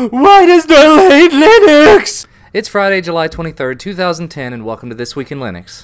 Why does Dell hate Linux? It's Friday, July 23rd, 2010, and welcome to This Week in Linux.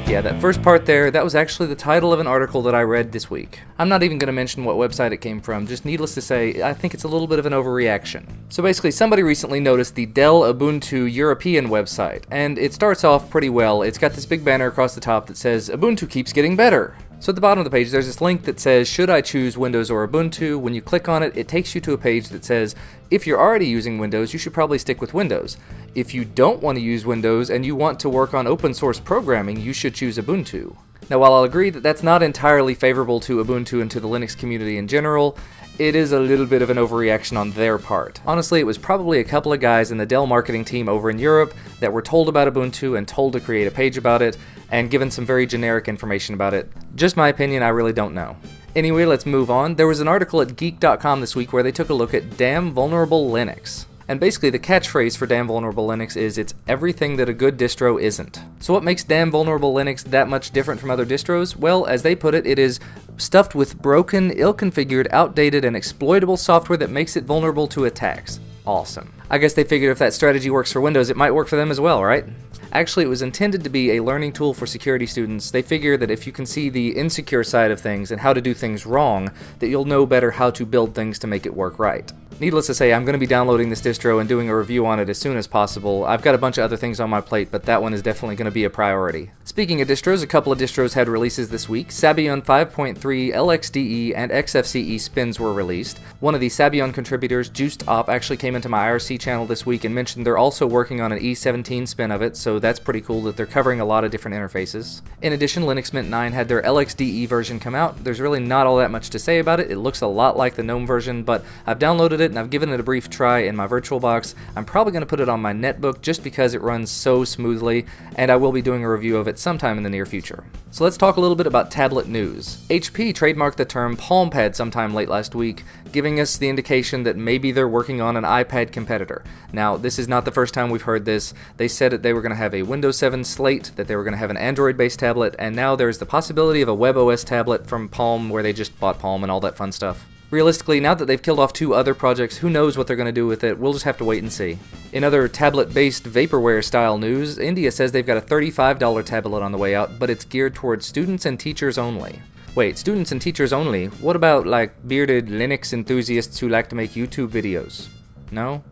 Yeah, that first part there, that was actually the title of an article that I read this week. I'm not even going to mention what website it came from, just needless to say, I think it's a little bit of an overreaction. So basically, somebody recently noticed the Dell Ubuntu European website, and it starts off pretty well. It's got this big banner across the top that says, Ubuntu keeps getting better. So at the bottom of the page, there's this link that says, should I choose Windows or Ubuntu? When you click on it, it takes you to a page that says, if you're already using Windows, you should probably stick with Windows. If you don't want to use Windows and you want to work on open source programming, you should choose Ubuntu. Now, while I'll agree that that's not entirely favorable to Ubuntu and to the Linux community in general, it is a little bit of an overreaction on their part. Honestly, it was probably a couple of guys in the Dell marketing team over in Europe that were told about Ubuntu and told to create a page about it, and given some very generic information about it. Just my opinion, I really don't know. Anyway, let's move on. There was an article at geek.com this week where they took a look at Damn Vulnerable Linux. And basically the catchphrase for Damn Vulnerable Linux is, it's everything that a good distro isn't. So what makes Damn Vulnerable Linux that much different from other distros? Well, as they put it, it is stuffed with broken, ill-configured, outdated, and exploitable software that makes it vulnerable to attacks. Awesome. I guess they figured if that strategy works for Windows, it might work for them as well, right? Actually, it was intended to be a learning tool for security students. They figure that if you can see the insecure side of things and how to do things wrong, that you'll know better how to build things to make it work right. Needless to say, I'm going to be downloading this distro and doing a review on it as soon as possible. I've got a bunch of other things on my plate, but that one is definitely going to be a priority. Speaking of distros, a couple of distros had releases this week. Sabian 5.3, LXDE, and XFCE spins were released. One of the Sabian contributors, Juiced Op, actually came into my IRC channel this week and mentioned they're also working on an E17 spin of it, so that's pretty cool that they're covering a lot of different interfaces. In addition, Linux Mint 9 had their LXDE version come out. There's really not all that much to say about it. It looks a lot like the GNOME version, but I've downloaded it and I've given it a brief try in my VirtualBox. I'm probably going to put it on my netbook just because it runs so smoothly, and I will be doing a review of it sometime in the near future. So let's talk a little bit about tablet news. HP trademarked the term Palm Pad sometime late last week, giving us the indication that maybe they're working on an iPad competitor. Now, this is not the first time we've heard this. They said that they were going to have a Windows 7 slate, that they were going to have an Android-based tablet, and now there's the possibility of a WebOS tablet from Palm, where they just bought Palm and all that fun stuff. Realistically, now that they've killed off two other projects, who knows what they're going to do with it? We'll just have to wait and see. In other tablet-based vaporware-style news, India says they've got a $35 tablet on the way out, but it's geared towards students and teachers only. Wait, students and teachers only? What about, like, bearded Linux enthusiasts who like to make YouTube videos? No?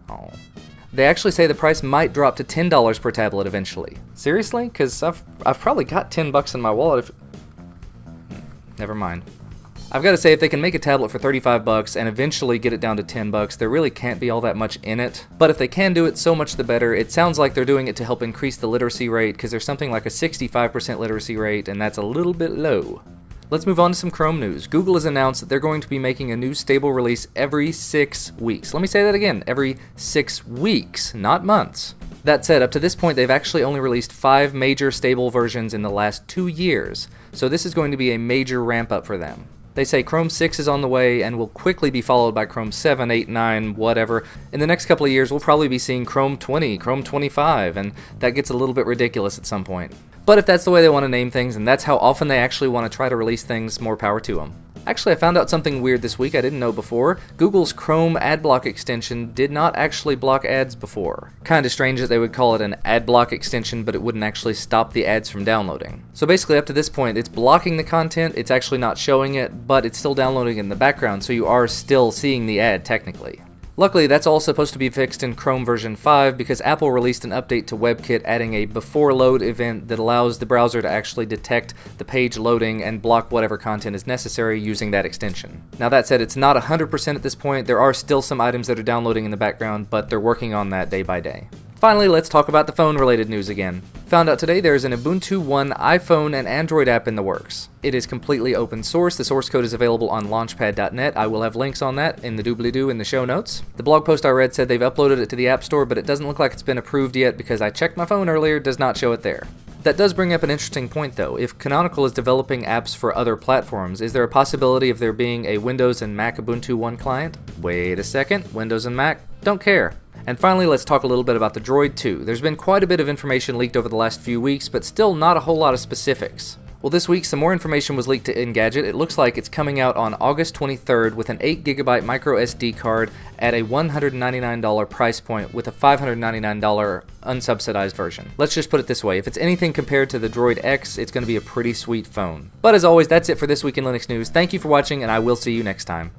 Oh. They actually say the price might drop to $10 per tablet eventually. Seriously? Because I've probably got $10 in my wallet if... Never mind. I've got to say, if they can make a tablet for $35 and eventually get it down to $10, there really can't be all that much in it. But if they can do it, so much the better. It sounds like they're doing it to help increase the literacy rate, because there's something like a 65% literacy rate, and that's a little bit low. Let's move on to some Chrome news. Google has announced that they're going to be making a new stable release every 6 weeks. Let me say that again, every 6 weeks, not months. That said, up to this point, they've actually only released 5 major stable versions in the last 2 years, so this is going to be a major ramp up for them. They say Chrome 6 is on the way and will quickly be followed by Chrome 7, 8, 9, whatever. In the next couple of years, we'll probably be seeing Chrome 20, Chrome 25, and that gets a little bit ridiculous at some point. But if that's the way they want to name things, and that's how often they actually want to try to release things, more power to them. Actually, I found out something weird this week I didn't know before. Google's Chrome AdBlock extension did not actually block ads before. Kinda strange that they would call it an AdBlock extension, but it wouldn't actually stop the ads from downloading. So basically, up to this point, it's blocking the content, it's actually not showing it, but it's still downloading in the background, so you are still seeing the ad technically. Luckily, that's all supposed to be fixed in Chrome version 5 because Apple released an update to WebKit adding a before load event that allows the browser to actually detect the page loading and block whatever content is necessary using that extension. Now that said, it's not 100% at this point. There are still some items that are downloading in the background, but they're working on that day by day. Finally, let's talk about the phone-related news again. Found out today there's an Ubuntu One iPhone and Android app in the works. It is completely open source. The source code is available on launchpad.net. I will have links on that in the doobly-doo in the show notes. The blog post I read said they've uploaded it to the App Store, but it doesn't look like it's been approved yet because I checked my phone earlier, it does not show it there. That does bring up an interesting point though. If Canonical is developing apps for other platforms, is there a possibility of there being a Windows and Mac Ubuntu One client? Wait a second, Windows and Mac? Don't care. And finally, let's talk a little bit about the Droid 2. There's been quite a bit of information leaked over the last few weeks, but still not a whole lot of specifics. Well, this week some more information was leaked to Engadget. It looks like it's coming out on August 23rd with an 8GB micro SD card at a $199 price point with a $599 unsubsidized version. Let's just put it this way, if it's anything compared to the Droid X, it's going to be a pretty sweet phone. But as always, that's it for This Week in Linux News. Thank you for watching, and I will see you next time.